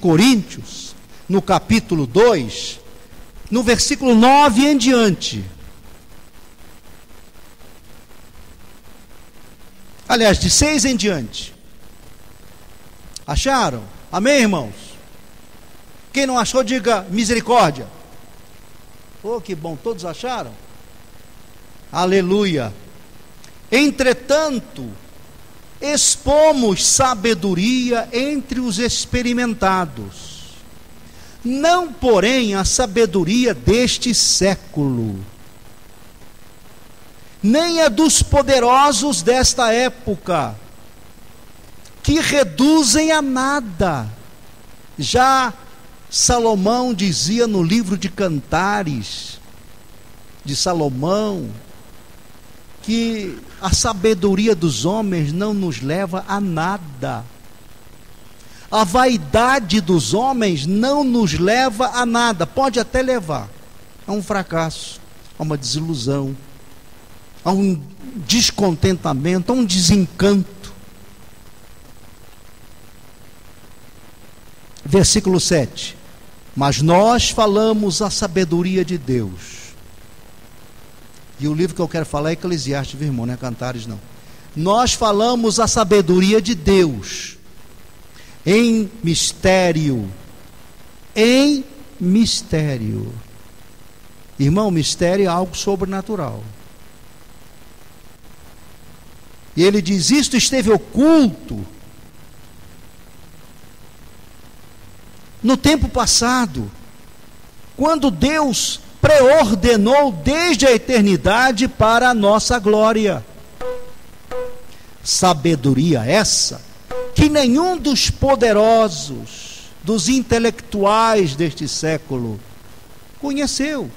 Coríntios, no capítulo 2, no versículo 9 em diante. Aliás, de 6 em diante. Acharam? Amém, irmãos? Quem não achou, diga misericórdia. Oh, que bom, todos acharam? Aleluia. Entretanto, expomos sabedoria entre os experimentados, não porém a sabedoria deste século, nem a dos poderosos desta época, que reduzem a nada. Já Salomão dizia no livro de Cantares de Salomão, que a sabedoria dos homens não nos leva a nada. A vaidade dos homens não nos leva a nada. Pode até levar a um fracasso, a uma desilusão, a um descontentamento, a um desencanto. Versículo 7. Mas nós falamos a sabedoria de Deus. E o livro que eu quero falar é Eclesiastes, viu, irmão? Não é Cantares, não. Nós falamos a sabedoria de Deus em mistério. Em mistério. Irmão, mistério é algo sobrenatural. E ele diz: isto esteve oculto no tempo passado, quando Deus preordenou desde a eternidade para a nossa glória. Sabedoria essa que nenhum dos poderosos, dos intelectuais deste século conheceu,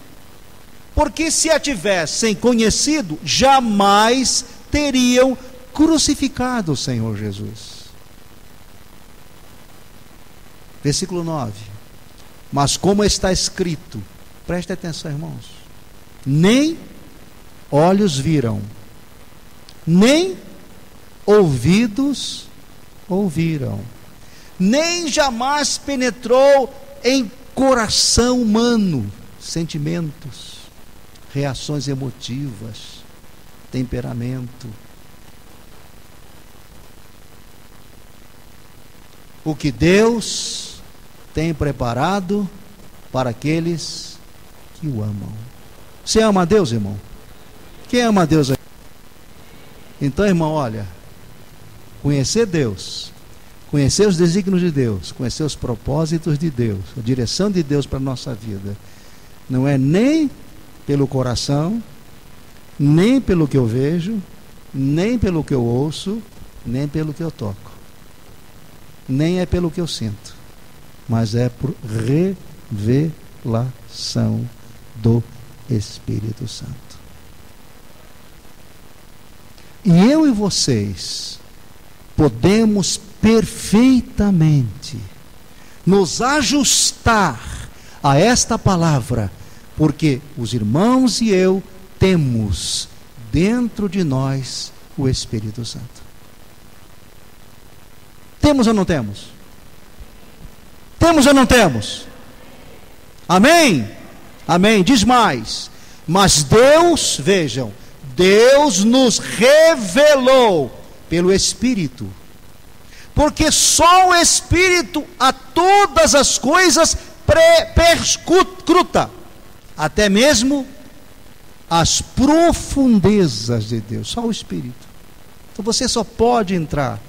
porque se a tivessem conhecido, jamais teriam crucificado o Senhor Jesus. Versículo 9. Mas como está escrito, preste atenção, irmãos, nem olhos viram, nem ouvidos ouviram, nem jamais penetrou em coração humano, sentimentos, reações emotivas, temperamento, o que Deus tem preparado para aqueles que o amam. Você ama a Deus, irmão? Quem ama a Deus aí? Então, irmão, olha, conhecer Deus, conhecer os desígnios de Deus, conhecer os propósitos de Deus, a direção de Deus para a nossa vida, não é nem pelo coração, nem pelo que eu vejo, nem pelo que eu ouço, nem pelo que eu toco, nem é pelo que eu sinto, mas é por revelação do Espírito Santo. E eu e vocês podemos perfeitamente nos ajustar a esta palavra, porque os irmãos e eu temos dentro de nós o Espírito Santo. Temos ou não temos? Temos ou não temos? Amém? Amém. Diz mais. Mas Deus, vejam, Deus nos revelou pelo Espírito, porque só o Espírito a todas as coisas perscruta, até mesmo as profundezas de Deus. Só o Espírito. Então você só pode entrar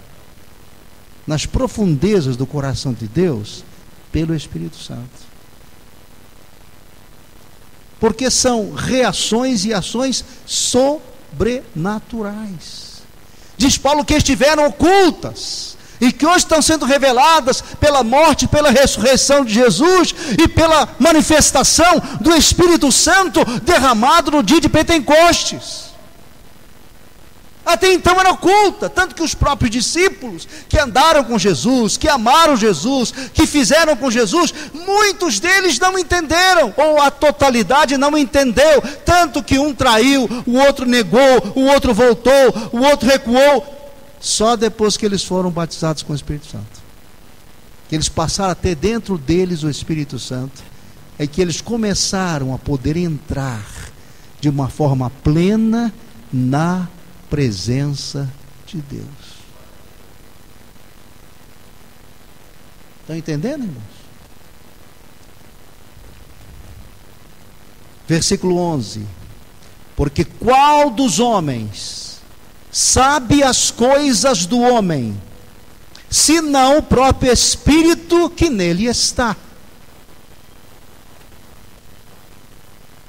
nas profundezas do coração de Deus pelo Espírito Santo, porque são reações e ações sobrenaturais. Diz Paulo que estiveram ocultas e que hoje estão sendo reveladas pela morte, pela ressurreição de Jesus e pela manifestação do Espírito Santo derramado no dia de Pentecostes. Até então era oculta, tanto que os próprios discípulos que andaram com Jesus, que amaram Jesus, que fizeram com Jesus, muitos deles não entenderam, ou a totalidade não entendeu, tanto que um traiu, o outro negou, o outro voltou, o outro recuou, só depois que eles foram batizados com o Espírito Santo. que eles passaram a ter dentro deles o Espírito Santo, é que eles começaram a poder entrar de uma forma plena na presença de Deus. Estão entendendo, irmãos? Versículo 11: porque qual dos homens sabe as coisas do homem, senão o próprio Espírito que nele está?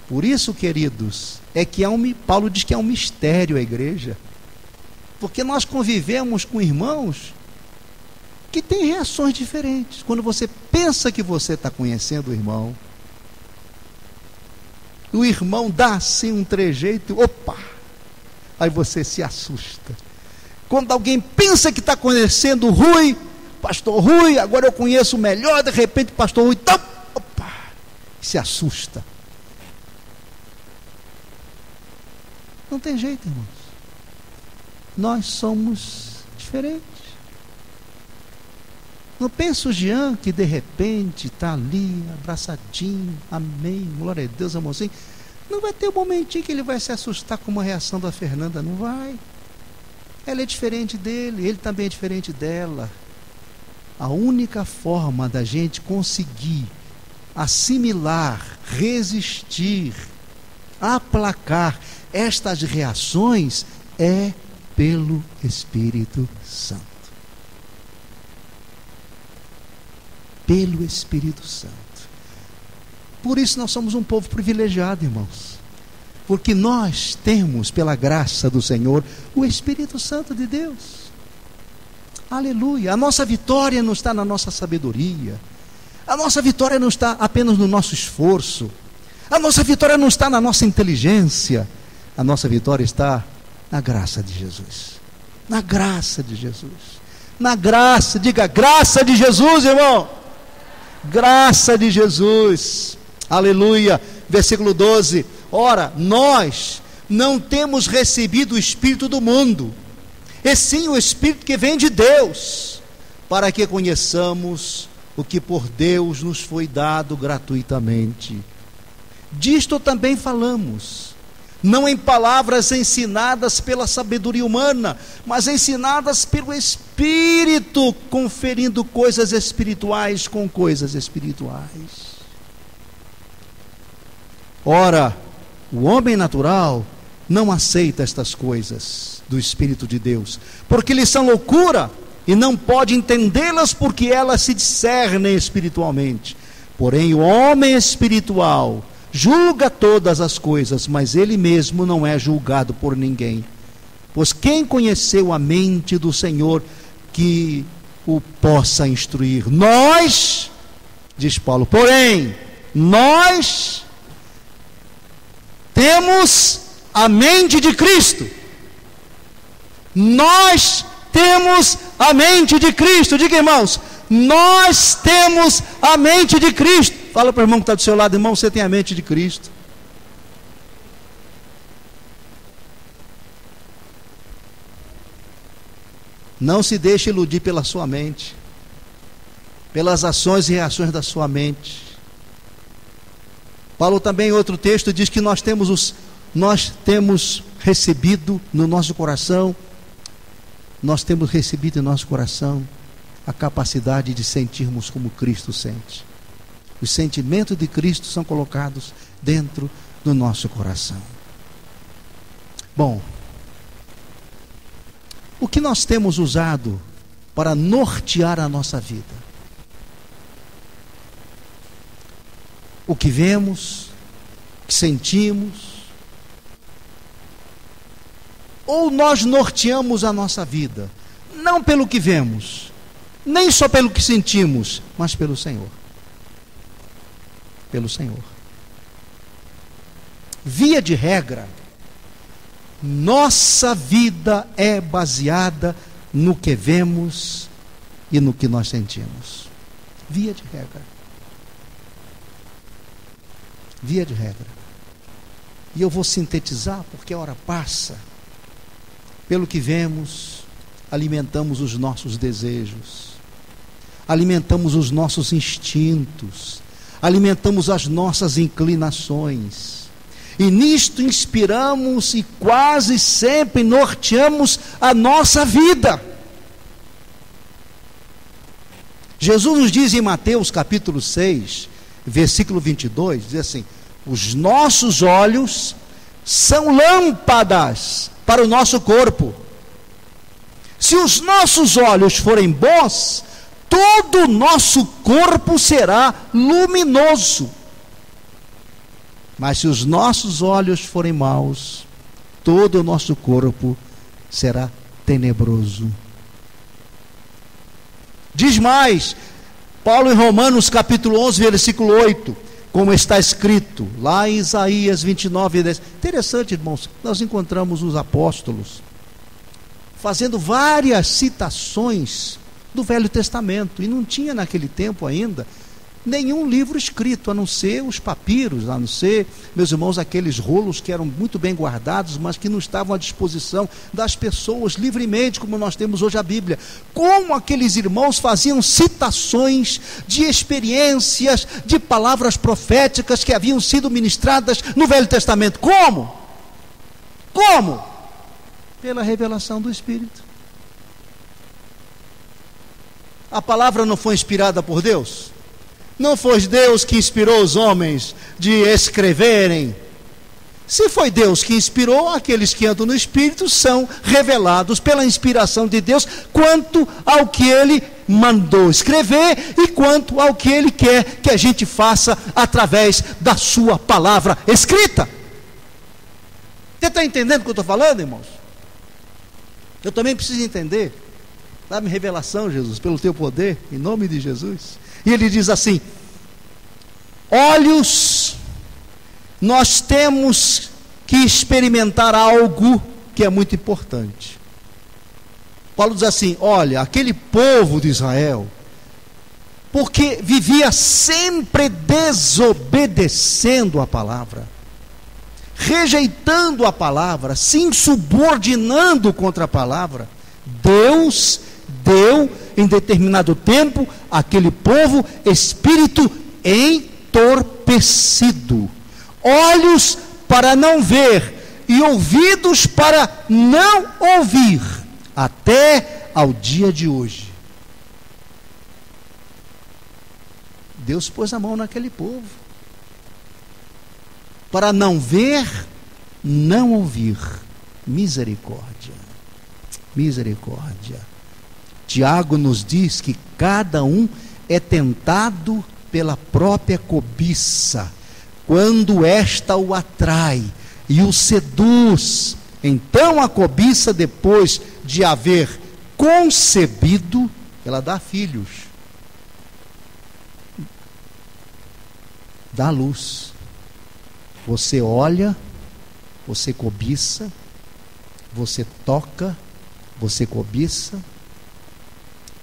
Por isso, queridos, é que Paulo diz que é um mistério a igreja, porque nós convivemos com irmãos que têm reações diferentes. Quando você pensa que você está conhecendo o irmão dá assim um trejeito, opa, aí você se assusta. Quando alguém pensa que está conhecendo o Rui, pastor Rui, agora eu conheço melhor, de repente pastor Rui, opa, se assusta. Não tem jeito, irmãos. Nós somos diferentes. Não pensa o Jean que de repente está ali, abraçadinho, amém, glória a Deus, amorzinho. Não vai ter um momentinho que ele vai se assustar com uma reação da Fernanda, não vai. Ela é diferente dele, ele também é diferente dela. A única forma da gente conseguir assimilar, resistir, aplacar estas reações é pelo Espírito Santo. Pelo Espírito Santo. Por isso nós somos um povo privilegiado, irmãos, porque nós temos, pela graça do Senhor, o Espírito Santo de Deus. Aleluia. A nossa vitória não está na nossa sabedoria, a nossa vitória não está apenas no nosso esforço, a nossa vitória não está na nossa inteligência, a nossa vitória está na graça de Jesus. Na graça de Jesus. Na graça, diga graça de Jesus, irmão. Graça de Jesus, aleluia. Versículo 12: ora, nós não temos recebido o Espírito do mundo, e sim o Espírito que vem de Deus, para que conheçamos o que por Deus nos foi dado gratuitamente. Disto também falamos, não em palavras ensinadas pela sabedoria humana, mas ensinadas pelo Espírito, conferindo coisas espirituais com coisas espirituais. Ora, o homem natural não aceita estas coisas do Espírito de Deus, porque lhes são loucura, e não pode entendê-las, porque elas se discernem espiritualmente. Porém, o homem espiritual julga todas as coisas, mas ele mesmo não é julgado por ninguém. Pois quem conheceu a mente do Senhor que o possa instruir? Nós, diz Paulo, porém, nós temos a mente de Cristo. Nós temos a mente de Cristo. Diga, irmãos, nós temos a mente de Cristo. Fala para o irmão que está do seu lado, irmão, você tem a mente de Cristo. Não se deixe iludir pela sua mente, pelas ações e reações da sua mente. Paulo também em outro texto diz que nós temos recebido no nosso coração, a capacidade de sentirmos como Cristo sente. Os sentimentos de Cristo são colocados dentro do nosso coração. Bom, o que nós temos usado para nortear a nossa vida? O que vemos, o que sentimos, ou nós norteamos a nossa vida, não pelo que vemos, nem só pelo que sentimos, mas pelo Senhor. Pelo Senhor. Via de regra, nossa vida é baseada no que vemos e no que nós sentimos. Via de regra. Via de regra. E eu vou sintetizar porque a hora passa. Pelo que vemos, alimentamos os nossos desejos. alimentamos os nossos instintos, alimentamos as nossas inclinações, e nisto inspiramos e quase sempre norteamos a nossa vida. Jesus nos diz em Mateus capítulo 6, versículo 22, diz assim: os nossos olhos são lâmpadas para o nosso corpo. Se os nossos olhos forem bons, todo o nosso corpo será luminoso. Mas se os nossos olhos forem maus, todo o nosso corpo será tenebroso. Diz mais, Paulo em Romanos capítulo 11, versículo 8, como está escrito lá em Isaías 29, 10. Interessante, irmãos, nós encontramos os apóstolos fazendo várias citações do Velho Testamento, e não tinha naquele tempo ainda nenhum livro escrito, a não ser os papiros, a não ser, meus irmãos, aqueles rolos que eram muito bem guardados, mas que não estavam à disposição das pessoas livremente, como nós temos hoje a Bíblia. Como aqueles irmãos faziam citações de experiências, de palavras proféticas que haviam sido ministradas no Velho Testamento. Como? Como? Pela revelação do Espírito. A palavra não foi inspirada por Deus? Não foi Deus que inspirou os homens de escreverem? Se foi Deus que inspirou, aqueles que andam no Espírito são revelados pela inspiração de Deus quanto ao que Ele mandou escrever e quanto ao que Ele quer que a gente faça através da sua palavra escrita. Você está entendendo o que eu estou falando, irmãos? Eu também preciso entender. Dá-me revelação, Jesus, pelo teu poder, em nome de Jesus. E ele diz assim: olhos, nós temos que experimentar algo que é muito importante. Paulo diz assim: olha, aquele povo de Israel, porque vivia sempre desobedecendo a palavra, rejeitando a palavra, se insubordinando contra a palavra, Deus deu em determinado tempo aquele povo espírito entorpecido, olhos para não ver e ouvidos para não ouvir, até ao dia de hoje. Deus pôs a mão naquele povo para não ver, não ouvir. Misericórdia, misericórdia. Tiago nos diz que cada um é tentado pela própria cobiça, quando esta o atrai e o seduz. Então a cobiça, depois de haver concebido, ela dá filhos, dá luz. Você olha, você cobiça, você toca, você cobiça.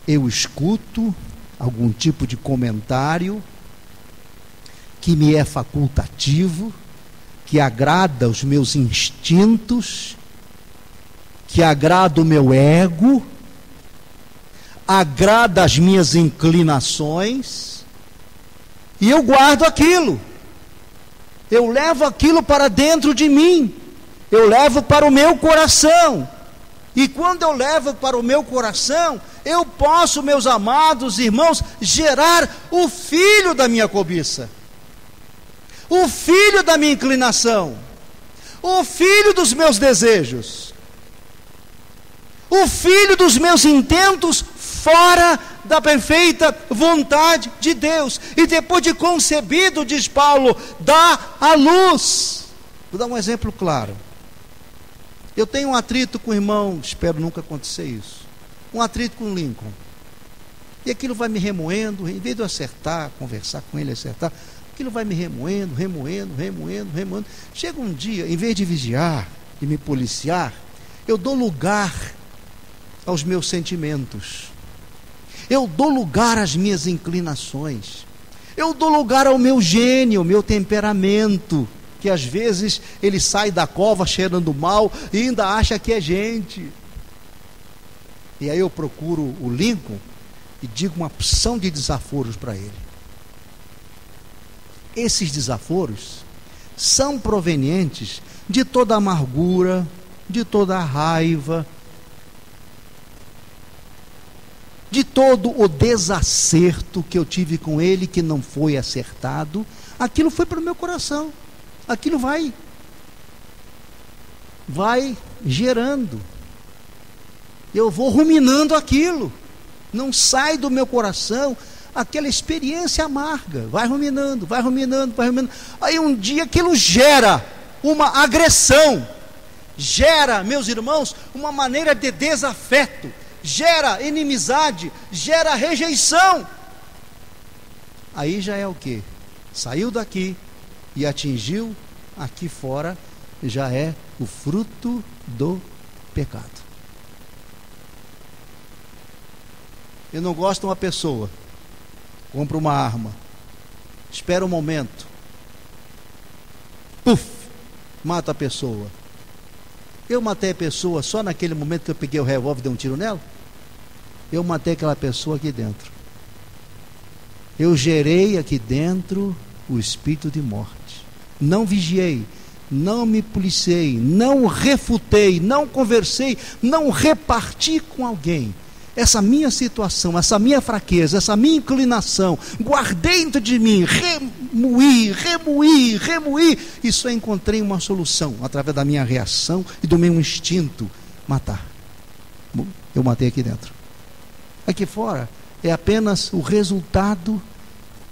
Eu escuto algum tipo de comentário que me é facultativo, que agrada os meus instintos, que agrada o meu ego, agrada as minhas inclinações, e eu guardo aquilo, eu levo aquilo para dentro de mim, eu levo para o meu coração. E quando eu levo para o meu coração, eu posso, meus amados irmãos, gerar o filho da minha cobiça, o filho da minha inclinação, o filho dos meus desejos, o filho dos meus intentos fora da perfeita vontade de Deus. E depois de concebido, diz Paulo, dá a luz. Vou dar um exemplo claro. Eu tenho um atrito com o irmão, espero nunca acontecer isso, um atrito com o Lincoln, e aquilo vai me remoendo, em vez de eu acertar, conversar com ele, acertar, aquilo vai me remoendo, chega um dia, em vez de vigiar e me policiar, eu dou lugar aos meus sentimentos, eu dou lugar às minhas inclinações, eu dou lugar ao meu gênio, ao meu temperamento, que às vezes ele sai da cova cheirando mal e ainda acha que é gente. E aí eu procuro o Lincoln e digo uma opção de desaforos para ele. Esses desaforos são provenientes de toda a amargura, de toda a raiva, de todo o desacerto que eu tive com ele, que não foi acertado. Aquilo foi para o meu coração. Aquilo vai gerando. Eu vou ruminando aquilo. Não sai do meu coração aquela experiência amarga. Vai ruminando, vai ruminando, vai ruminando. Aí um dia aquilo gera uma agressão. Gera, meus irmãos, uma maneira de desafeto. Gera inimizade, gera rejeição. Aí já é o quê? Saiu daqui e atingiu aqui fora, já é o fruto do pecado. Eu não gosto de uma pessoa, compra uma arma, espera um momento, puf, mata a pessoa. Eu matei a pessoa só naquele momento que eu peguei o revólver e dei um tiro nela? Eu matei aquela pessoa aqui dentro. Eu gerei aqui dentro o espírito de morte. Não vigiei, não me policiei, não refutei, não conversei, não reparti com alguém essa minha situação, essa minha fraqueza, essa minha inclinação. Guardei dentro de mim, remoí, e só encontrei uma solução através da minha reação e do meu instinto: matar. Eu matei aqui dentro. Aqui fora é apenas o resultado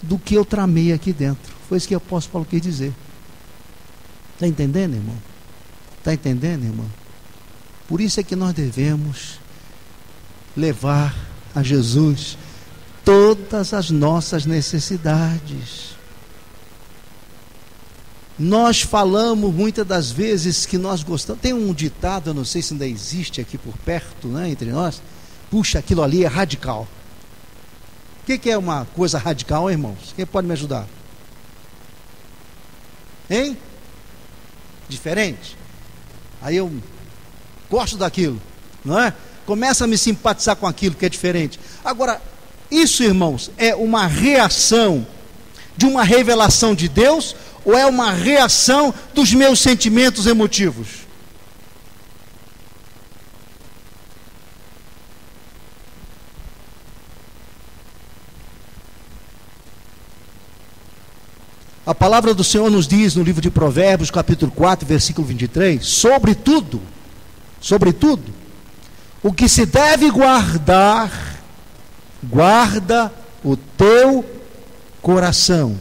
do que eu tramei aqui dentro. Foi isso que o apóstolo Paulo quis dizer. Está entendendo, irmão? Está entendendo, irmão? Por isso é que nós devemos levar a Jesus todas as nossas necessidades. Nós falamos muitas das vezes que nós gostamos. Tem um ditado, eu não sei se ainda existe aqui por perto, né, entre nós. Puxa, aquilo ali é radical. O que é uma coisa radical, irmãos? Quem pode me ajudar? Hein? Diferente? Aí eu gosto daquilo, não é? Começa a me simpatizar com aquilo que é diferente. Agora, isso, irmãos, é uma reação de uma revelação de Deus, ou é uma reação dos meus sentimentos emotivos? A palavra do Senhor nos diz no livro de Provérbios, capítulo 4, versículo 23, sobretudo, o que se deve guardar, guarda o teu coração,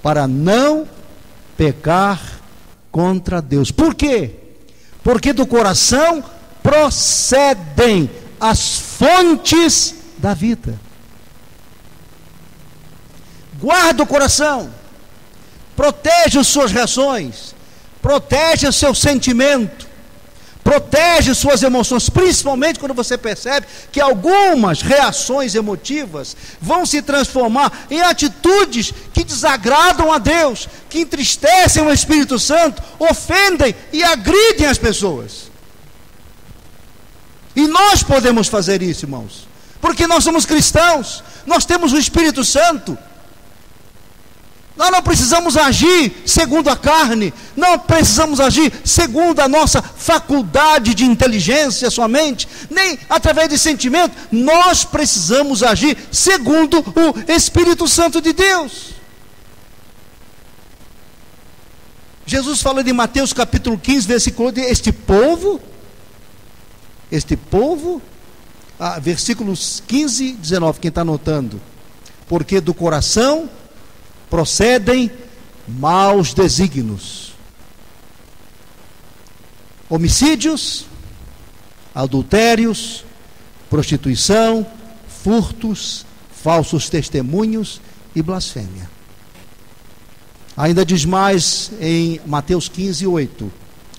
para não pecar contra Deus. Por quê? Porque do coração procedem as fontes da vida. Guarda o coração, protege as suas reações, protege o seu sentimento, protege suas emoções, principalmente quando você percebe que algumas reações emotivas vão se transformar em atitudes que desagradam a Deus, que entristecem o Espírito Santo, ofendem e agridem as pessoas. E nós podemos fazer isso, irmãos, porque nós somos cristãos, nós temos o Espírito Santo. Nós não precisamos agir segundo a carne, não precisamos agir segundo a nossa faculdade de inteligência somente, nem através de sentimento. Nós precisamos agir segundo o Espírito Santo de Deus. Jesus fala em Mateus capítulo 15, versículo 8, este povo, versículos 15 e 19, quem está anotando, porque do coração procedem maus desígnios, homicídios, adultérios, prostituição, furtos, falsos testemunhos e blasfêmia. Ainda diz mais em Mateus 15, 8: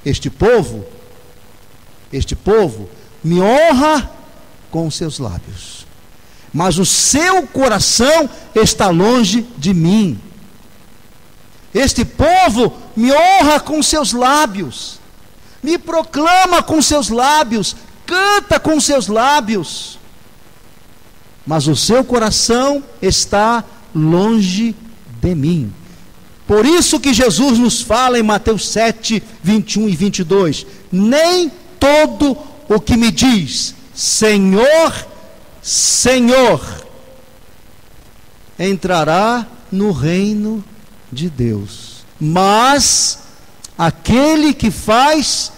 este povo me honra com seus lábios, mas o seu coração está longe de mim. Este povo me honra com seus lábios, me proclama com seus lábios, canta com seus lábios, mas o seu coração está longe de mim. Por isso que Jesus nos fala em Mateus 7, 21 e 22, nem todo o que me diz, Senhor, Senhor, entrará no reino de Deus, mas aquele que faz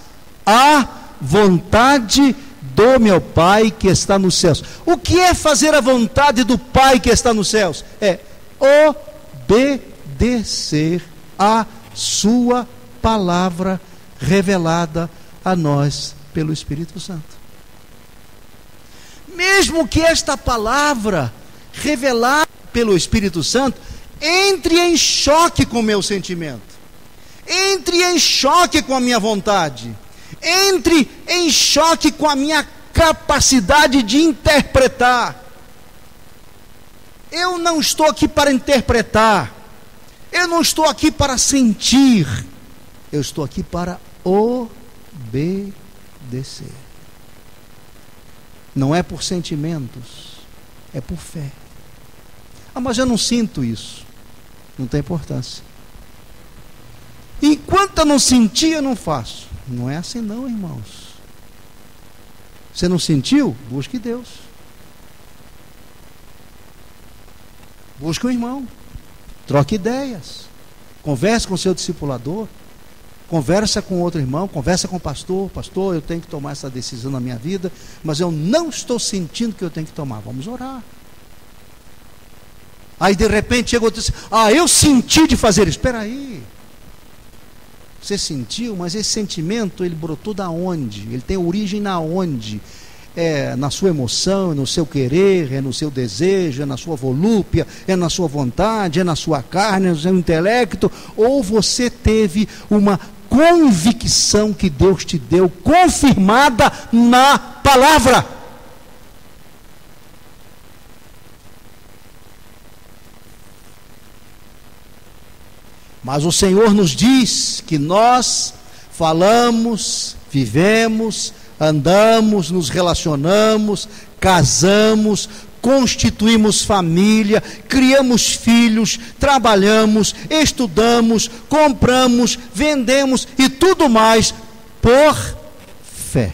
a vontade do meu Pai que está nos céus. O que é fazer a vontade do Pai que está nos céus? É obedecer a sua palavra revelada a nós pelo Espírito Santo. Mesmo que esta palavra revelada pelo Espírito Santo entre em choque com o meu sentimento, entre em choque com a minha vontade, entre em choque com a minha capacidade de interpretar. Eu não estou aqui para interpretar, eu não estou aqui para sentir, eu estou aqui para obedecer. Não é por sentimentos, é por fé. Ah, mas eu não sinto isso. Não tem importância. Enquanto eu não sentir, eu não faço. Não é assim não, irmãos. Você não sentiu? Busque Deus. Busque um irmão. Troque ideias. Converse com o seu discipulador. Conversa com outro irmão. Conversa com o pastor. Pastor, eu tenho que tomar essa decisão na minha vida, mas eu não estou sentindo que eu tenho que tomar. Vamos orar. Aí de repente chega outro e diz, eu senti de fazer isso. Espera aí. Você sentiu, mas esse sentimento, ele brotou da onde? Ele tem origem na onde? É na sua emoção, é no seu querer, é no seu desejo, é na sua volúpia, é na sua vontade, é na sua carne, é no seu intelecto, ou você teve uma convicção que Deus te deu, confirmada na palavra. Mas o Senhor nos diz que nós falamos, vivemos, andamos, nos relacionamos, casamos, constituímos família, criamos filhos, trabalhamos, estudamos, compramos, vendemos e tudo mais por fé.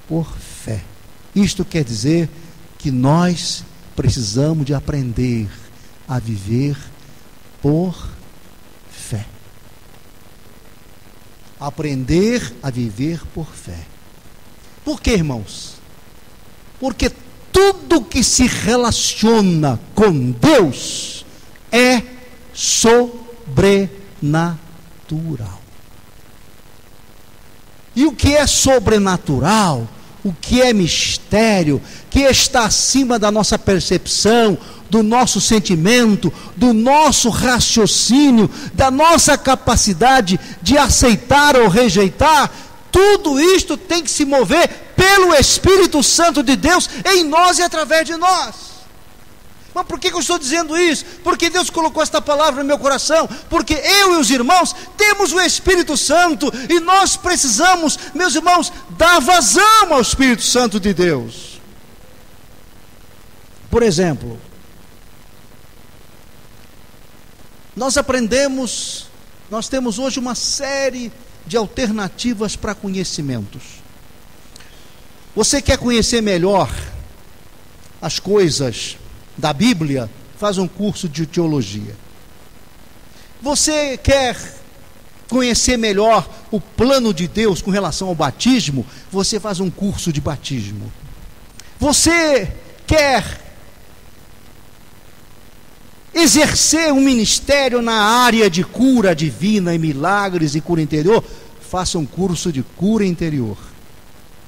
Por fé. Isto quer dizer que nós precisamos de aprender a viver por fé. Aprender a viver por fé. Por quê, irmãos? Porque tudo que se relaciona com Deus é sobrenatural. E o que é sobrenatural, o que é mistério, que está acima da nossa percepção, do nosso sentimento, do nosso raciocínio, da nossa capacidade de aceitar ou rejeitar, tudo isto tem que se mover pelo Espírito Santo de Deus em nós e através de nós. Mas por que eu estou dizendo isso? Porque Deus colocou esta palavra no meu coração, porque eu e os irmãos temos o Espírito Santo e nós precisamos, meus irmãos, dar vazão ao Espírito Santo de Deus. Por exemplo, nós temos hoje uma série de alternativas para conhecimentos. Você quer conhecer melhor as coisas da Bíblia? Faz um curso de teologia. Você quer conhecer melhor o plano de Deus com relação ao batismo? Você faz um curso de batismo. Você quer exercer um ministério na área de cura divina e milagres e cura interior? Faça um curso de cura interior.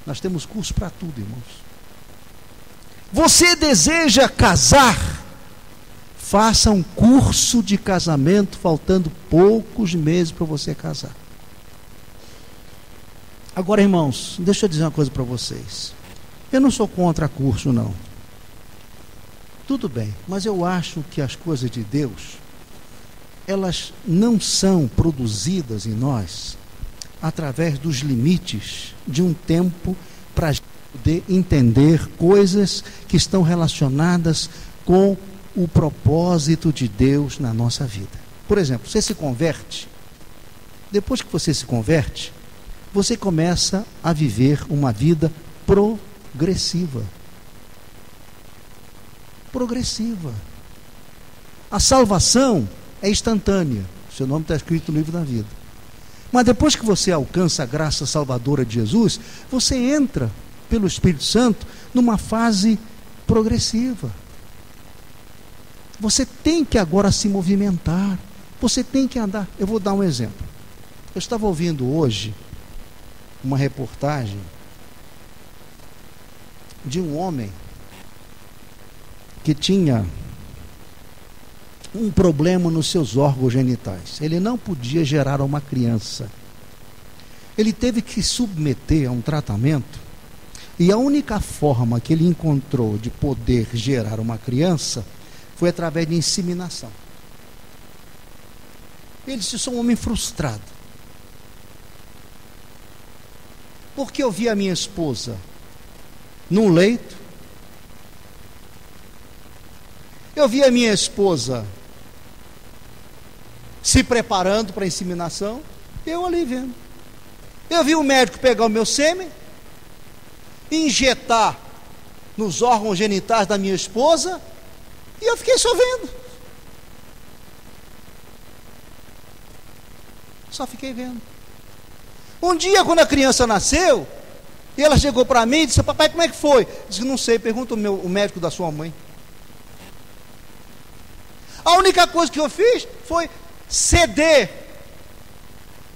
Nós temos curso para tudo, irmãos. Você deseja casar? Faça um curso de casamento, faltando poucos meses para você casar. Agora, irmãos, deixa eu dizer uma coisa para vocês. Eu não sou contra curso, não. Tudo bem, mas eu acho que as coisas de Deus, elas não são produzidas em nós através dos limites de um tempo para de entender coisas que estão relacionadas com o propósito de Deus na nossa vida. Por exemplo, você se converte, depois que você se converte, você começa a viver uma vida progressiva. Progressiva. A salvação é instantânea. Seu nome está escrito no livro da vida. Mas depois que você alcança a graça salvadora de Jesus, você entra, pelo Espírito Santo, numa fase progressiva. Você tem que agora se movimentar. Você tem que andar. Eu vou dar um exemplo. Eu estava ouvindo hoje uma reportagem de um homem que tinha um problema nos seus órgãos genitais. Ele não podia gerar uma criança. Ele teve que se submeter a um tratamento, e a única forma que ele encontrou de poder gerar uma criança foi através de inseminação. Ele disse: sou um homem frustrado, porque eu vi a minha esposa num leito, eu vi a minha esposa se preparando para a inseminação, eu ali vendo. Eu vi o médico pegar o meu sêmen, injetar nos órgãos genitais da minha esposa, e eu fiquei só vendo. Só fiquei vendo. Um dia, quando a criança nasceu, e ela chegou para mim e disse: papai, como é que foi? Eu disse: não sei, pergunta o médico da sua mãe. A única coisa que eu fiz foi ceder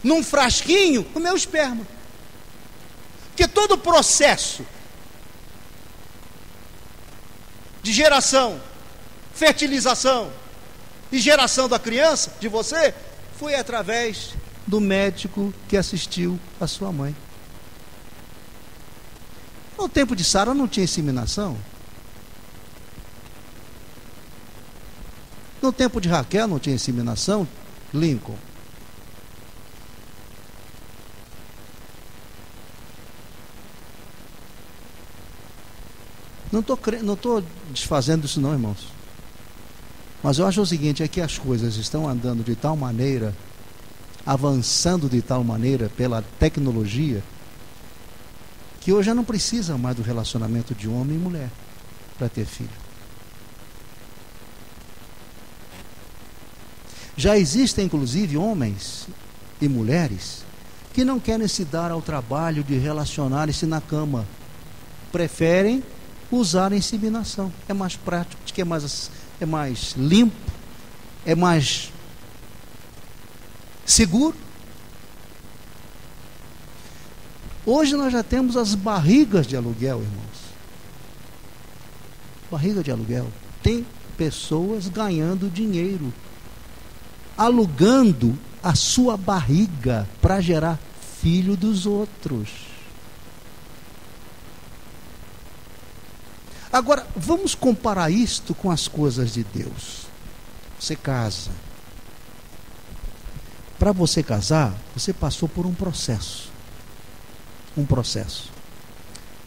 num frasquinho o meu esperma. Porque todo o processo de geração, fertilização e geração da criança, de você, foi através do médico que assistiu a sua mãe. No tempo de Sara não tinha inseminação. No tempo de Raquel não tinha inseminação. Lincoln. Não estou desfazendo isso não, irmãos. Mas eu acho o seguinte, é que as coisas estão andando de tal maneira, avançando de tal maneira pela tecnologia, que hoje já não precisa mais do relacionamento de homem e mulher para ter filho. Já existem inclusive homens e mulheres que não querem se dar ao trabalho de relacionarem-se na cama. Preferem usar a inseminação. É mais prático, é mais limpo, é mais seguro. Hoje nós já temos as barrigas de aluguel, irmãos. Barriga de aluguel. Tem pessoas ganhando dinheiro, alugando a sua barriga para gerar filho dos outros. Agora, vamos comparar isto com as coisas de Deus. Você casa. Para você casar, você passou por um processo.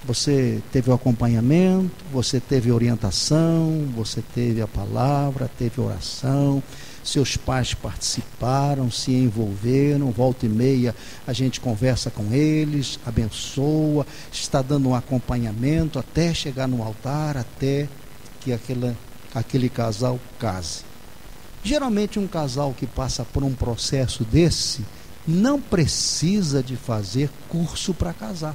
Você teve o acompanhamento, você teve orientação, você teve a palavra, teve oração, seus pais participaram, se envolveram, volta e meia a gente conversa com eles, abençoa, está dando um acompanhamento até chegar no altar, até que aquele casal case. Geralmente um casal que passa por um processo desse não precisa de fazer curso para casar,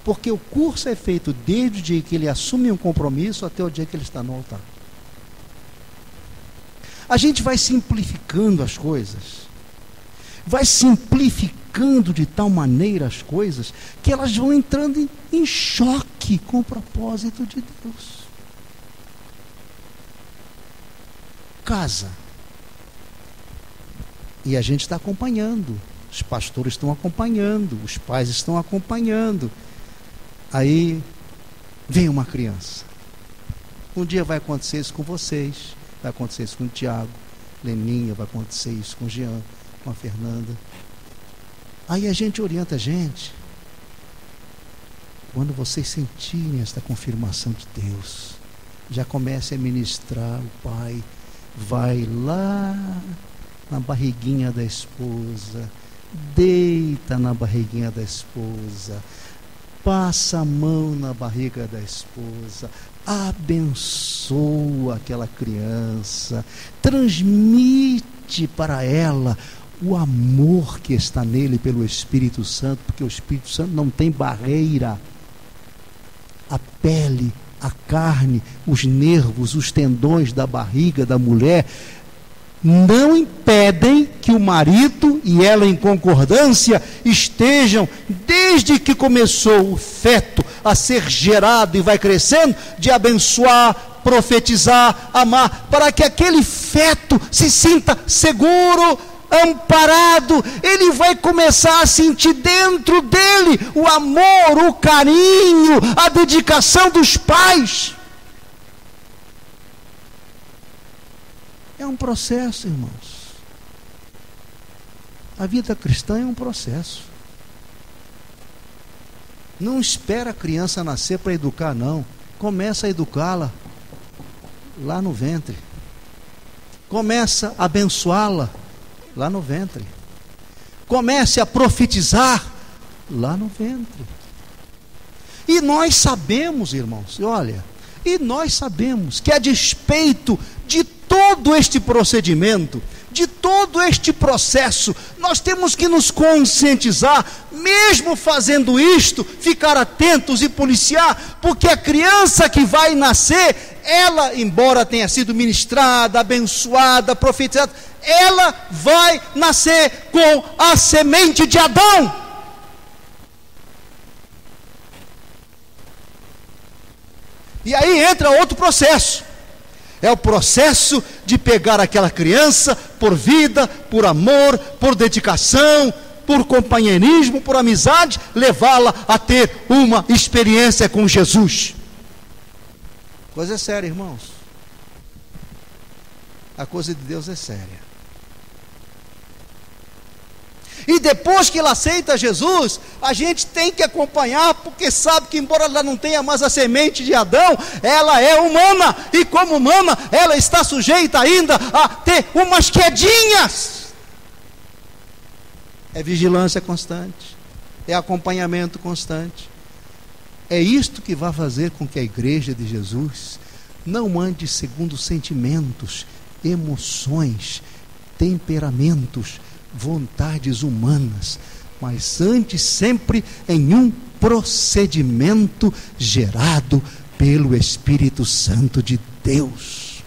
porque o curso é feito desde o dia que ele assume um compromisso até o dia que ele está no altar. A gente vai simplificando as coisas, vai simplificando de tal maneira as coisas, que elas vão entrando em choque com o propósito de Deus. Casa. E a gente está acompanhando, os pastores estão acompanhando, os pais estão acompanhando. Aí vem uma criança. Um dia vai acontecer isso com vocês, vai acontecer isso com o Tiago, Leninha, vai acontecer isso com o Jean, com a Fernanda. Aí a gente orienta a gente. Quando vocês sentirem esta confirmação de Deus, já comece a ministrar. O pai vai lá na barriguinha da esposa, deita na barriguinha da esposa, passa a mão na barriga da esposa, abençoa aquela criança, transmite para ela o amor que está nele pelo Espírito Santo, porque o Espírito Santo não tem barreira. A pele, a carne, os nervos, os tendões da barriga da mulher não impedem que o marido e ela em concordância estejam, desde que começou o feto a ser gerado e vai crescendo, de abençoar, profetizar, amar, para que aquele feto se sinta seguro, amparado. Ele vai começar a sentir dentro dele o amor, o carinho, a dedicação dos pais. É um processo, irmãos. A vida cristã é um processo. Não espera a criança nascer para educar, não. Começa a educá-la lá no ventre. Começa a abençoá-la lá no ventre. Comece a profetizar lá no ventre. E nós sabemos, irmãos, nós sabemos que a despeito de todo este procedimento, de todo este processo, nós temos que nos conscientizar, mesmo fazendo isto, ficar atentos e policiar, porque a criança que vai nascer, ela, embora tenha sido ministrada, abençoada, profetizada, ela vai nascer com a semente de Adão. E aí entra outro processo. É o processo de pegar aquela criança por vida, por amor, por dedicação, por companheirismo, por amizade, levá-la a ter uma experiência com Jesus. Coisa séria, irmãos. A coisa de Deus é séria. E depois que ela aceita Jesus, a gente tem que acompanhar, porque sabe que embora ela não tenha mais a semente de Adão, ela é humana, e como humana, ela está sujeita ainda a ter umas quedinhas. É vigilância constante, é acompanhamento constante. É isto que vai fazer com que a igreja de Jesus não ande segundo sentimentos, emoções, temperamentos, vontades humanas, mas antes sempre em um procedimento gerado pelo Espírito Santo de Deus.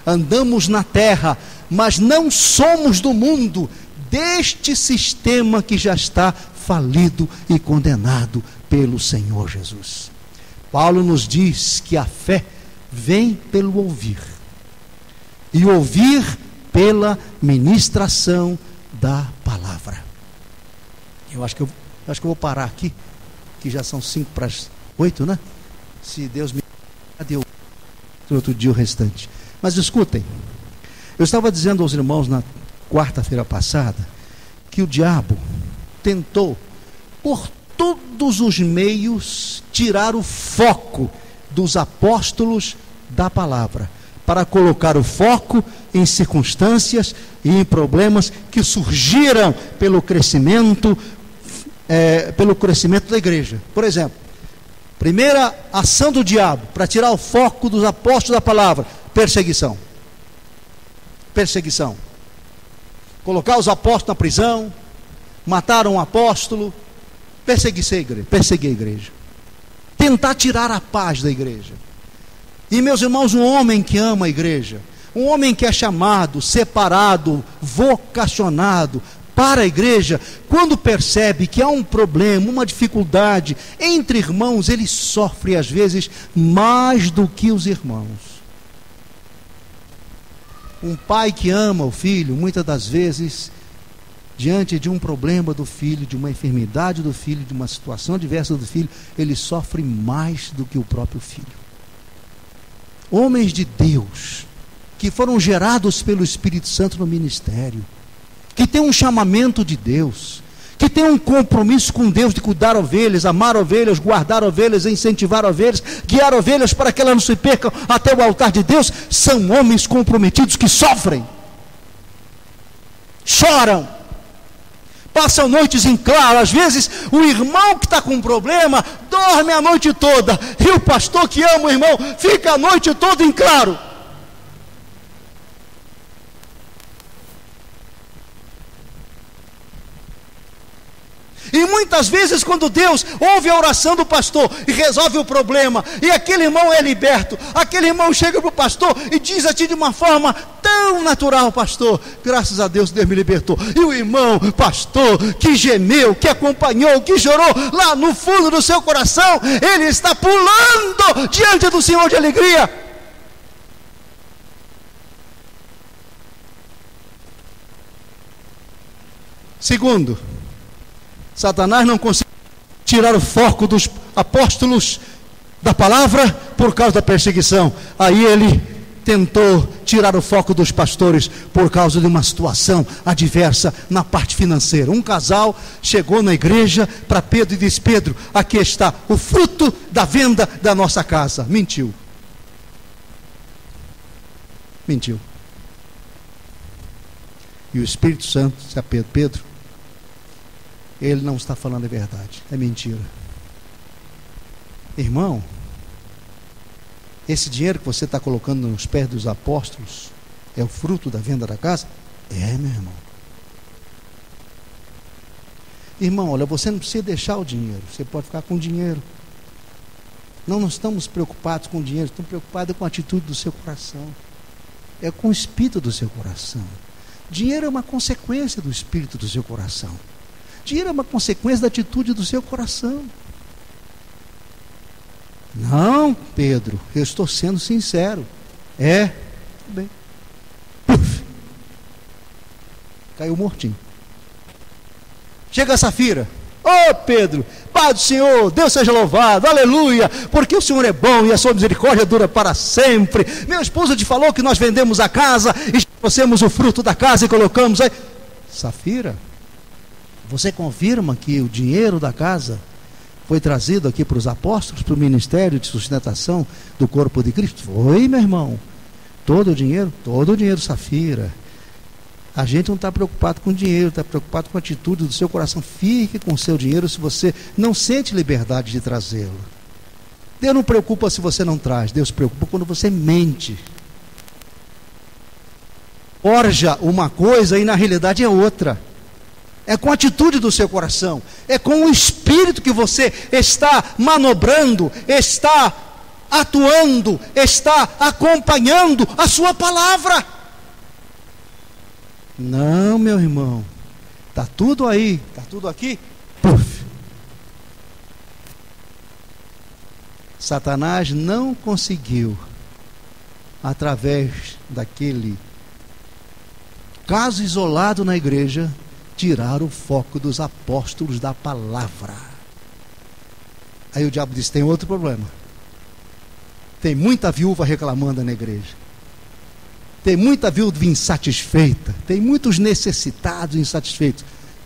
Andamos na terra, mas não somos do mundo, deste sistema que já está falido e condenado pelo Senhor Jesus. Paulo nos diz que a fé vem pelo ouvir, e ouvir pela ministração da palavra. Eu acho que eu vou parar aqui, que já são 7:55, né? Se Deus me deu outro dia o restante. Mas escutem, eu estava dizendo aos irmãos na quarta-feira passada que o diabo tentou por todos os meios tirar o foco dos apóstolos da palavra, para colocar o foco em circunstâncias e em problemas que surgiram pelo crescimento da igreja. Por exemplo, primeira ação do diabo para tirar o foco dos apóstolos da palavra: perseguição. Colocar os apóstolos na prisão, mataram um apóstolo, perseguir a igreja, tentar tirar a paz da igreja. E meus irmãos, um homem que ama a igreja, um homem que é chamado, separado, vocacionado para a igreja, quando percebe que há um problema, uma dificuldade entre irmãos, ele sofre às vezes mais do que os irmãos. Um pai que ama o filho, muitas das vezes, diante de um problema do filho, de uma enfermidade do filho, de uma situação adversa do filho, ele sofre mais do que o próprio filho. Homens de Deus, que foram gerados pelo Espírito Santo no ministério, que têm um chamamento de Deus, que tem um compromisso com Deus de cuidar ovelhas, amar ovelhas, guardar ovelhas, incentivar ovelhas, guiar ovelhas para que elas não se percam até o altar de Deus, são homens comprometidos que sofrem, choram, passam noites em claro. Às vezes o irmão que está com um problema dorme a noite toda, e o pastor que ama o irmão fica a noite toda em claro. E muitas vezes, quando Deus ouve a oração do pastor e resolve o problema, e aquele irmão é liberto, aquele irmão chega para o pastor e diz a ti de uma forma tão natural: pastor, graças a Deus, Deus me libertou. E o irmão, pastor, que gemeu, que acompanhou, que chorou lá no fundo do seu coração, ele está pulando diante do Senhor de alegria. Segundo, Satanás não conseguiu tirar o foco dos apóstolos da palavra por causa da perseguição. Aí ele tentou tirar o foco dos pastores por causa de uma situação adversa na parte financeira. Um casal chegou na igreja para Pedro e disse: Pedro, aqui está o fruto da venda da nossa casa. Mentiu. E o Espírito Santo disse a Pedro: Pedro, ele não está falando a verdade, é mentira. Irmão, esse dinheiro que você está colocando nos pés dos apóstolos é o fruto da venda da casa? É, meu irmão. Irmão, olha, você não precisa deixar o dinheiro, você pode ficar com o dinheiro. Não estamos preocupados com o dinheiro, estamos preocupados com a atitude do seu coração, é com o espírito do seu coração. Dinheiro é uma consequência do espírito do seu coração. Dinheiro é uma consequência da atitude do seu coração. Não, Pedro, eu estou sendo sincero. Tudo bem. Puf, caiu mortinho. Chega a Safira: ô Pedro, Pai do Senhor, Deus seja louvado, aleluia, porque o Senhor é bom e a sua misericórdia dura para sempre. Meu esposo te falou que nós vendemos a casa e trouxemos o fruto da casa e colocamos aí. Safira, você confirma que o dinheiro da casa foi trazido aqui para os apóstolos, para o ministério de sustentação do corpo de Cristo? Foi, meu irmão. Todo o dinheiro, Safira. A gente não está preocupado com o dinheiro, está preocupado com a atitude do seu coração. Fique com o seu dinheiro se você não sente liberdade de trazê-lo. Deus não preocupa se você não traz, Deus se preocupa quando você mente. Forja uma coisa e na realidade é outra. É com a atitude do seu coração, é com o espírito que você está manobrando, está atuando, está acompanhando a sua palavra. Não, meu irmão, está tudo aí, está tudo aqui. Puf. Satanás não conseguiu, através daquele caso isolado na igreja, tirar o foco dos apóstolos da palavra. Aí o diabo disse: tem outro problema. Tem muita viúva reclamando na igreja. Tem muita viúva insatisfeita. Tem muitos necessitados insatisfeitos.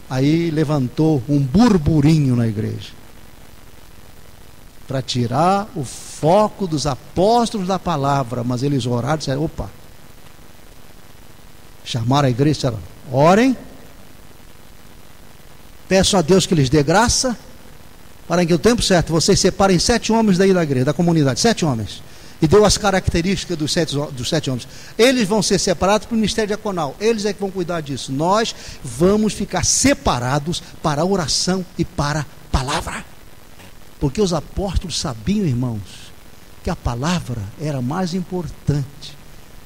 Aí levantou um burburinho na igreja para tirar o foco dos apóstolos da palavra. Mas eles oraram e disseram: opa. Chamaram a igreja e disseram: orem. Peço a Deus que lhes dê graça, para que no tempo certo vocês separem 7 homens daí da igreja, da comunidade, 7 homens. E deu as características dos 7 homens. Eles vão ser separados para o ministério diaconal. Eles é que vão cuidar disso. Nós vamos ficar separados para a oração e para a palavra. Porque os apóstolos sabiam, irmãos, que a palavra era mais importante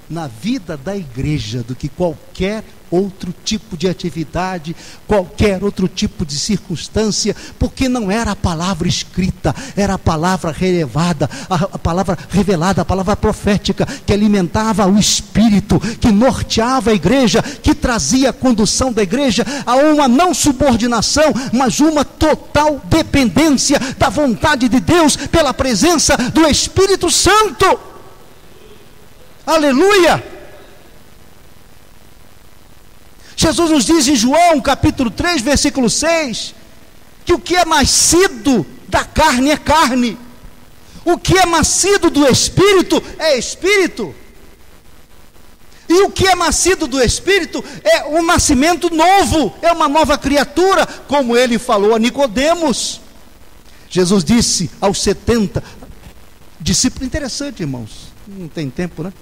na vida da igreja do que qualquer outro tipo de atividade, qualquer outro tipo de circunstância, porque não era a palavra escrita, era a palavra relevada, a palavra revelada, a palavra profética, que alimentava o espírito, que norteava a igreja, que trazia a condução da igreja a uma não subordinação, mas uma total dependência da vontade de Deus, pela presença do Espírito Santo. Aleluia! Jesus nos diz em João capítulo 3, versículo 6, que o que é nascido da carne é carne, o que é nascido do Espírito é Espírito, e o que é nascido do Espírito é um nascimento novo, é uma nova criatura, como ele falou a Nicodemos. Jesus disse aos 70 discípulos, interessante, irmãos, não tem tempo, né?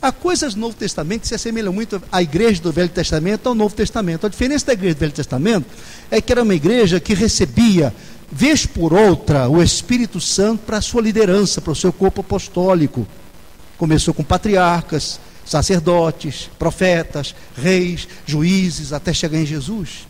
Há coisas do Novo Testamento que se assemelham muito à igreja do Velho Testamento ao Novo Testamento. A diferença da igreja do Velho Testamento é que era uma igreja que recebia, vez por outra, o Espírito Santo para a sua liderança, para o seu corpo apostólico. Começou com patriarcas, sacerdotes, profetas, reis, juízes, até chegar em Jesus.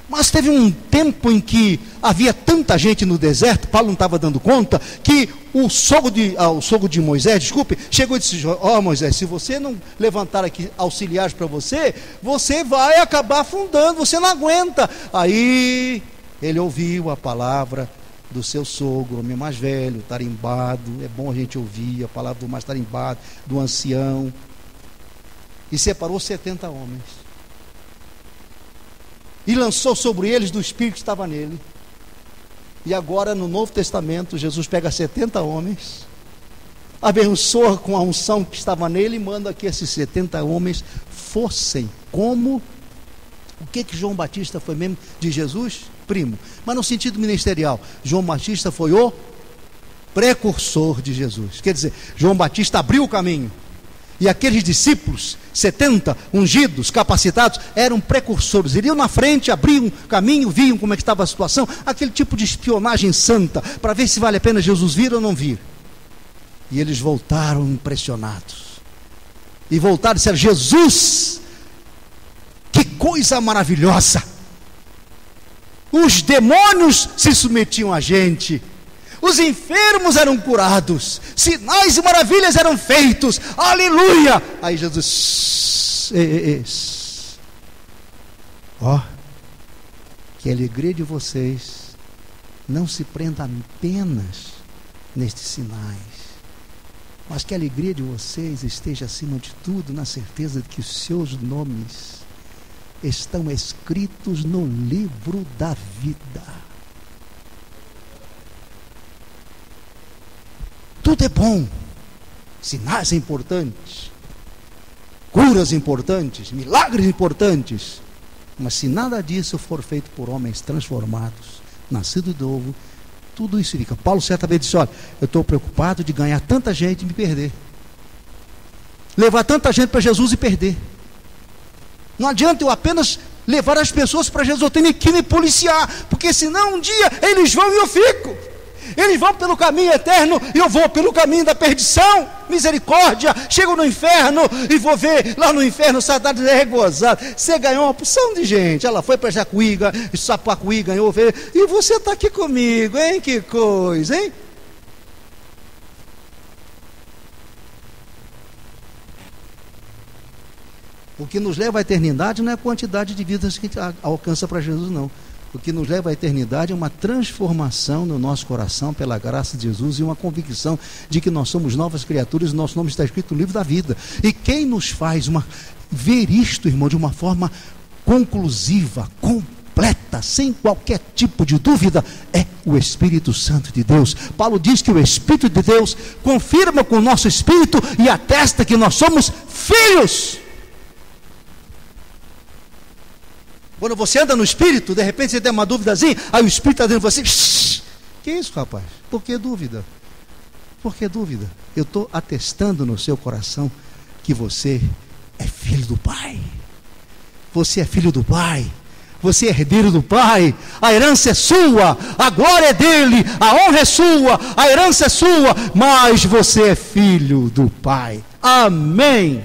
Mas teve um tempo em que havia tanta gente no deserto, Paulo não estava dando conta, que o sogro de Moisés, chegou e disse: ó Moisés, se você não levantar aqui auxiliares para você, você vai acabar afundando, você não aguenta. Aí ele ouviu a palavra do seu sogro, homem mais velho, tarimbado, é bom a gente ouvir a palavra do mais tarimbado, do ancião, e separou 70 homens, e lançou sobre eles do Espírito que estava nele. E agora no Novo Testamento, Jesus pega 70 homens, abençoa com a unção que estava nele, e manda que esses 70 homens fossem como, o que João Batista foi mesmo de Jesus? Primo, mas no sentido ministerial, João Batista foi o precursor de Jesus, quer dizer, João Batista abriu o caminho, e aqueles discípulos, 70, ungidos, capacitados, eram precursores, iriam na frente, abriam caminho, viam como é que estava a situação, aquele tipo de espionagem santa, para ver se vale a pena Jesus vir ou não vir. E eles voltaram impressionados, e voltaram e disseram: Jesus, que coisa maravilhosa, os demônios se submetiam a gente, os enfermos eram curados, sinais e maravilhas eram feitos, aleluia. Aí Jesus, ó, que a alegria de vocês não se prenda apenas nestes sinais, mas que a alegria de vocês esteja acima de tudo na certeza de que os seus nomes estão escritos no livro da vida. Tudo é bom, sinais importantes, curas importantes, milagres importantes, mas se nada disso for feito por homens transformados, nascidos de novo, tudo isso fica. Paulo certa vez disse: olha, eu estou preocupado de ganhar tanta gente e me perder, levar tanta gente para Jesus e perder. Não adianta eu apenas levar as pessoas para Jesus, eu tenho que me policiar, porque senão um dia eles vão e eu fico. Eles vão pelo caminho eterno e eu vou pelo caminho da perdição. Misericórdia, chego no inferno e vou ver lá no inferno Satanás regozado. Você ganhou uma porção de gente. Ela foi para Jacuíga, Sapacuí ganhou, e você está aqui comigo, hein? Que coisa, hein? O que nos leva à eternidade não é a quantidade de vidas que alcança para Jesus, não. O que nos leva à eternidade é uma transformação no nosso coração pela graça de Jesus e uma convicção de que nós somos novas criaturas, e nosso nome está escrito no livro da vida. E quem nos faz ver isto, irmão, de uma forma conclusiva, completa, sem qualquer tipo de dúvida, é o Espírito Santo de Deus. Paulo diz que o Espírito de Deus confirma com o nosso espírito e atesta que nós somos filhos. Quando você anda no Espírito, de repente você tem uma duvidazinha, aí o Espírito está dentro de você. Shh, que isso, rapaz? Por que dúvida? Por que dúvida? Eu estou atestando no seu coração que você é filho do Pai. Você é filho do Pai. Você é herdeiro do Pai. A herança é sua, a glória é dele, a honra é sua, a herança é sua, mas você é filho do Pai. Amém.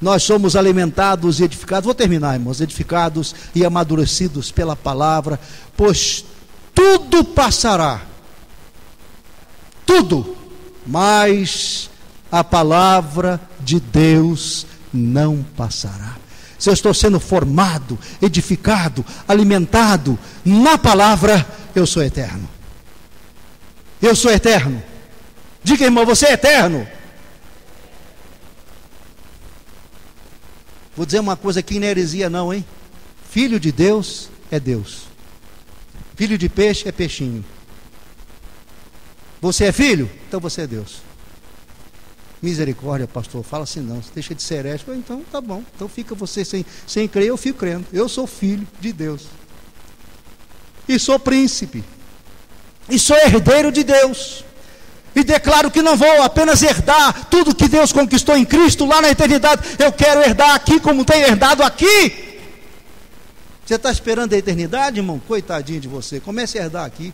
Nós somos alimentados e edificados, vou terminar, irmãos, edificados e amadurecidos pela palavra, pois tudo passará, tudo, mas a palavra de Deus não passará. Se eu estou sendo formado, edificado, alimentado na palavra, eu sou eterno. Eu sou eterno. Diga, irmão, você é eterno. Vou dizer uma coisa aqui, não é heresia não, hein? Filho de Deus é Deus. Filho de peixe é peixinho. Você é filho? Então você é Deus. Misericórdia, pastor, fala assim não, você deixa de ser herético. Então tá bom, então fica você sem crer, eu fico crendo. Eu sou filho de Deus. E sou príncipe. E sou herdeiro de Deus. E declaro que não vou apenas herdar tudo que Deus conquistou em Cristo lá na eternidade. Eu quero herdar aqui como tem herdado aqui. Você está esperando a eternidade, irmão? Coitadinho de você. Comece a herdar aqui.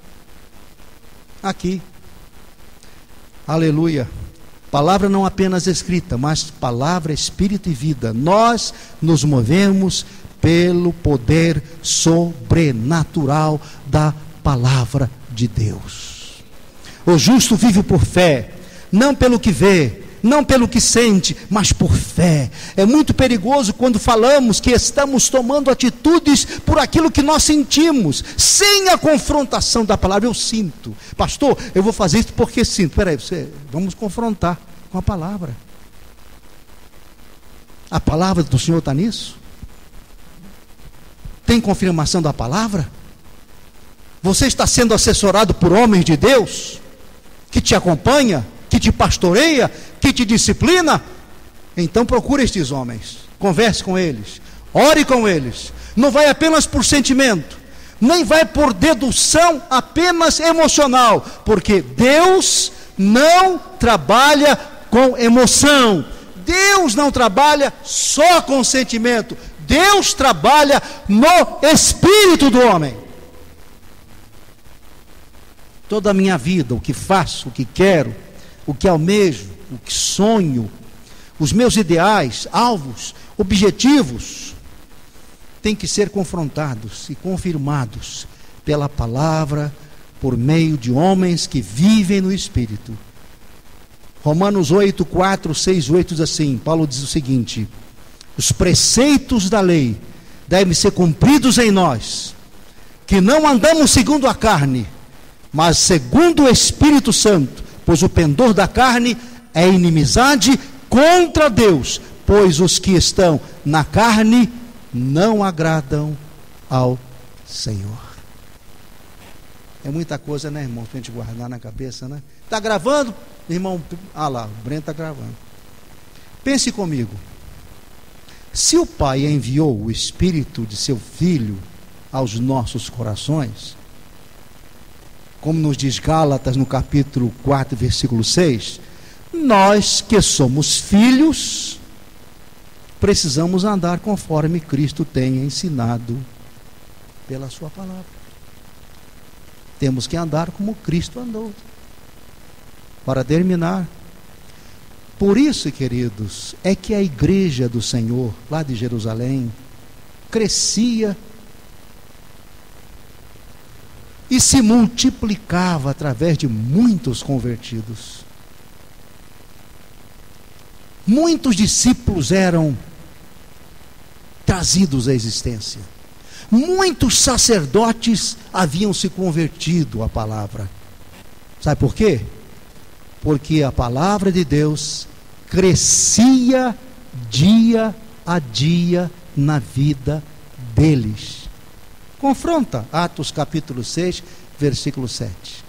Aqui. Aleluia. Palavra não apenas escrita, mas palavra, espírito e vida. Nós nos movemos pelo poder sobrenatural da palavra de Deus. O justo vive por fé, não pelo que vê, não pelo que sente, mas por fé. É muito perigoso quando falamos que estamos tomando atitudes por aquilo que nós sentimos, sem a confrontação da palavra. Eu sinto, pastor, eu vou fazer isso porque sinto. Peraí, vamos confrontar com a palavra. A palavra do Senhor está nisso? Tem confirmação da palavra? Você está sendo assessorado por homens de Deus, que te acompanha, que te pastoreia, que te disciplina? Então procure estes homens, converse com eles, ore com eles. Não vai apenas por sentimento, nem vai por dedução apenas emocional, porque Deus não trabalha com emoção, Deus não trabalha só com sentimento, Deus trabalha no espírito do homem. Toda a minha vida, o que faço, o que quero, o que almejo, o que sonho, os meus ideais, alvos, objetivos, têm que ser confrontados e confirmados pela palavra, por meio de homens que vivem no Espírito. Romanos 8, 4, 6, 8 diz assim, Paulo diz o seguinte: os preceitos da lei devem ser cumpridos em nós, que não andamos segundo a carne, mas segundo o Espírito Santo, pois o pendor da carne é inimizade contra Deus, pois os que estão na carne não agradam ao Senhor. É muita coisa, né, irmão, para a gente guardar na cabeça, né? Está gravando? Irmão, lá, o Breno está gravando. Pense comigo. Se o Pai enviou o Espírito de seu Filho aos nossos corações, como nos diz Gálatas no capítulo 4, versículo 6, nós que somos filhos, precisamos andar conforme Cristo tem ensinado pela sua palavra. Temos que andar como Cristo andou. Para terminar, por isso, queridos, é que a igreja do Senhor, lá de Jerusalém, crescia e se multiplicava através de muitos convertidos. Muitos discípulos eram trazidos à existência. Muitos sacerdotes haviam se convertido à palavra. Sabe por quê? Porque a palavra de Deus crescia dia a dia na vida deles. Confronta Atos capítulo 6, versículo 7.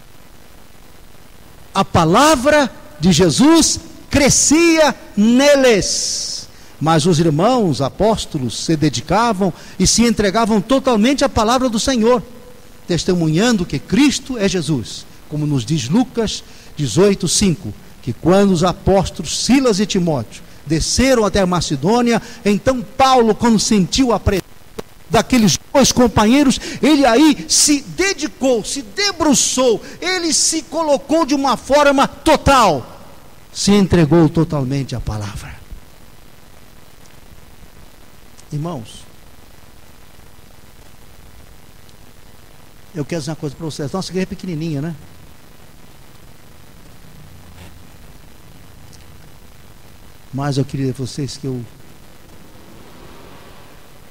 A palavra de Jesus crescia neles, mas os irmãos apóstolos se dedicavam e se entregavam totalmente à palavra do Senhor, testemunhando que Cristo é Jesus, como nos diz Lucas 18, 5, que quando os apóstolos Silas e Timóteo desceram até a Macedônia, então Paulo, quando sentiu a presença daqueles dois companheiros, ele aí se dedicou, se debruçou, ele se colocou de uma forma total, se entregou totalmente à palavra. Irmãos, eu quero dizer uma coisa para vocês. Nossa igreja é pequenininha, né? Mas eu queria dizer a vocês que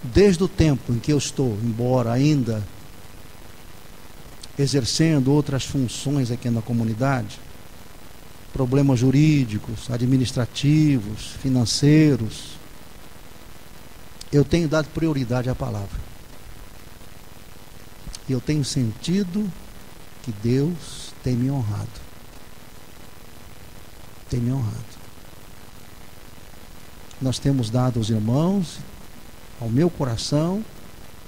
desde o tempo em que eu estou, embora ainda exercendo outras funções aqui na comunidade, problemas jurídicos, administrativos, financeiros, eu tenho dado prioridade à palavra. E eu tenho sentido que Deus tem me honrado. Tem me honrado. Nós temos dado aos irmãos, ao meu coração,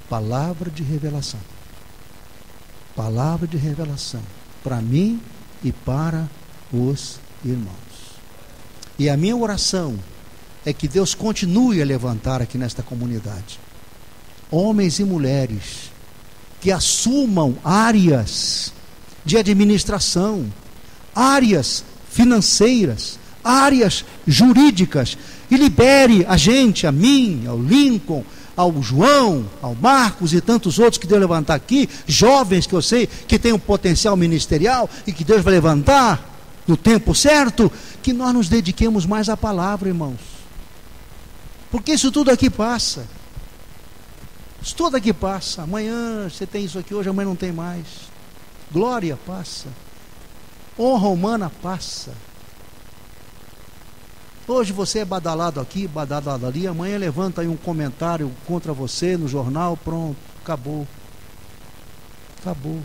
palavra de revelação. Palavra de revelação. Para mim e para os irmãos. E a minha oração é que Deus continue a levantar aqui nesta comunidade homens e mulheres que assumam áreas de administração, áreas financeiras, áreas jurídicas, e libere a gente, a mim, ao Lincoln, ao João, ao Marcos e tantos outros que Deus levantar aqui, jovens que eu sei que têm um potencial ministerial e que Deus vai levantar no tempo certo, que nós nos dediquemos mais à palavra, irmãos. Porque isso tudo aqui passa. Isso tudo aqui passa. Amanhã você tem isso aqui, hoje amanhã não tem mais. Glória passa. Honra humana passa. Hoje você é badalado aqui, badalado ali, amanhã levanta aí um comentário contra você no jornal, pronto, acabou. Acabou.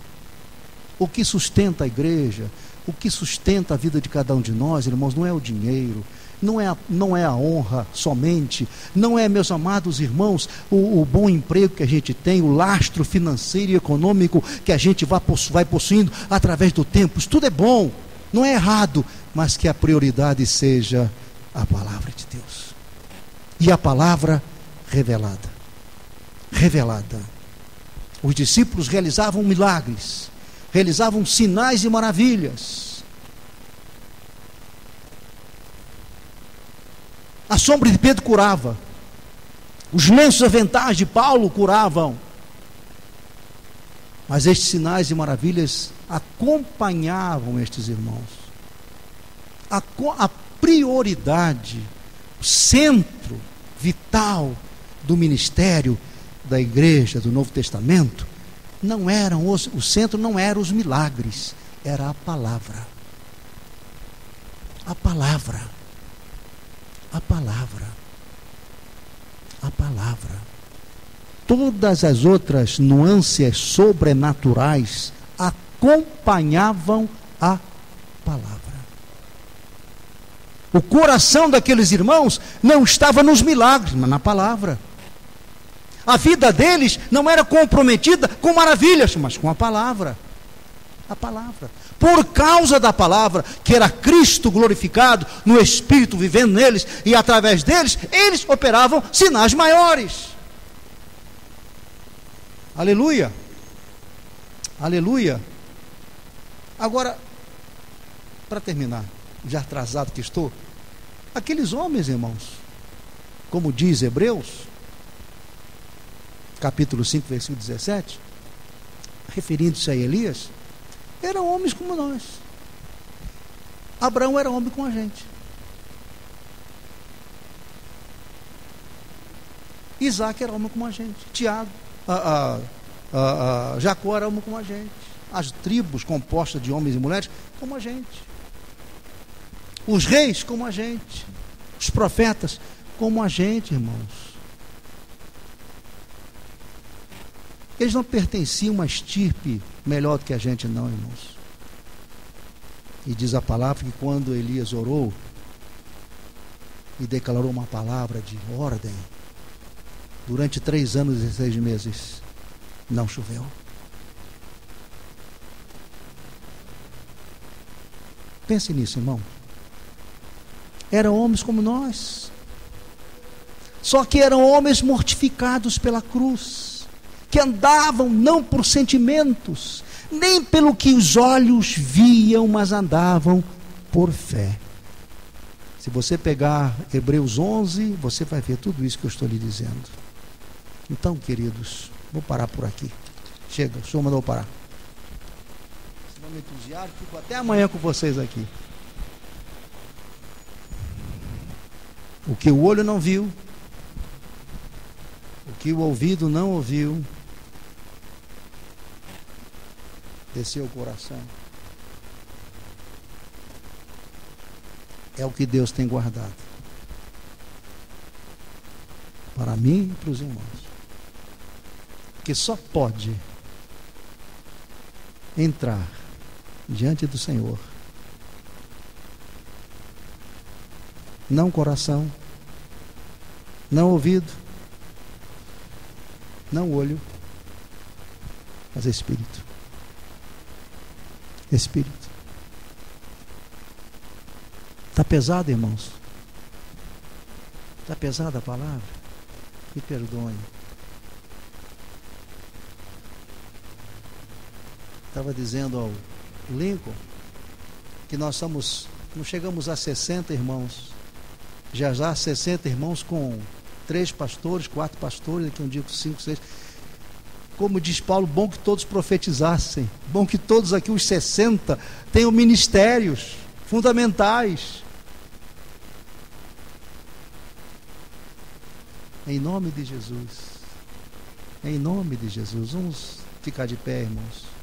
O que sustenta a igreja, o que sustenta a vida de cada um de nós, irmãos, não é o dinheiro, não é a honra somente, não é, meus amados irmãos, o bom emprego que a gente tem, o lastro financeiro e econômico que a gente vai possuindo através do tempo. Isso tudo é bom, não é errado, mas que a prioridade seja a palavra de Deus. E a palavra revelada. Revelada. Os discípulos realizavam milagres, realizavam sinais e maravilhas. A sombra de Pedro curava. Os lenços aventais de Paulo curavam. Mas estes sinais e maravilhas acompanhavam estes irmãos. A prioridade, o centro vital do ministério da igreja do Novo Testamento, o centro não eram os milagres, era a palavra. A palavra. A palavra. A palavra. Todas as outras nuances sobrenaturais acompanhavam a palavra. O coração daqueles irmãos não estava nos milagres, mas na palavra. A vida deles não era comprometida com maravilhas, mas com a palavra. A palavra. Por causa da palavra, que era Cristo glorificado no Espírito vivendo neles, e através deles, eles operavam sinais maiores. Aleluia. Aleluia. Agora, para terminar, já atrasado que estou, aqueles homens, irmãos, como diz Hebreus, capítulo 5, versículo 17, referindo-se a Elias, eram homens como nós. Abraão era homem como a gente. Isaac era homem como a gente. Tiago, Jacó era homem como a gente. As tribos compostas de homens e mulheres como a gente. Os reis como a gente. Os profetas como a gente, irmãos. Eles não pertenciam a uma estirpe melhor do que a gente, não, irmãos. E diz a palavra que quando Elias orou e declarou uma palavra de ordem, durante 3 anos e 6 meses não choveu. Pense nisso, irmão. Eram homens como nós, só que eram homens mortificados pela cruz, que andavam não por sentimentos, nem pelo que os olhos viam, mas andavam por fé. Se você pegar Hebreus 11, você vai ver tudo isso que eu estou lhe dizendo. Então, queridos, vou parar por aqui. Chega, o senhor mandou parar. Se não me entusiasmo, fico até amanhã com vocês aqui. O que o olho não viu, o que o ouvido não ouviu, desceu o coração. É o que Deus tem guardado. para mim e para os irmãos, que só pode entrar diante do Senhor não coração, não ouvido, não olho, mas espírito. Espírito. Está pesado, irmãos? Está pesada a palavra? Me perdoem. Estava dizendo ao Lincoln que nós não chegamos a 60 irmãos. Já 60 irmãos com 3 pastores, 4 pastores, daqui um dia com 5, 6. Como diz Paulo, bom que todos profetizassem, bom que todos aqui, os 60, tenham ministérios fundamentais. Em nome de Jesus, vamos ficar de pé, irmãos.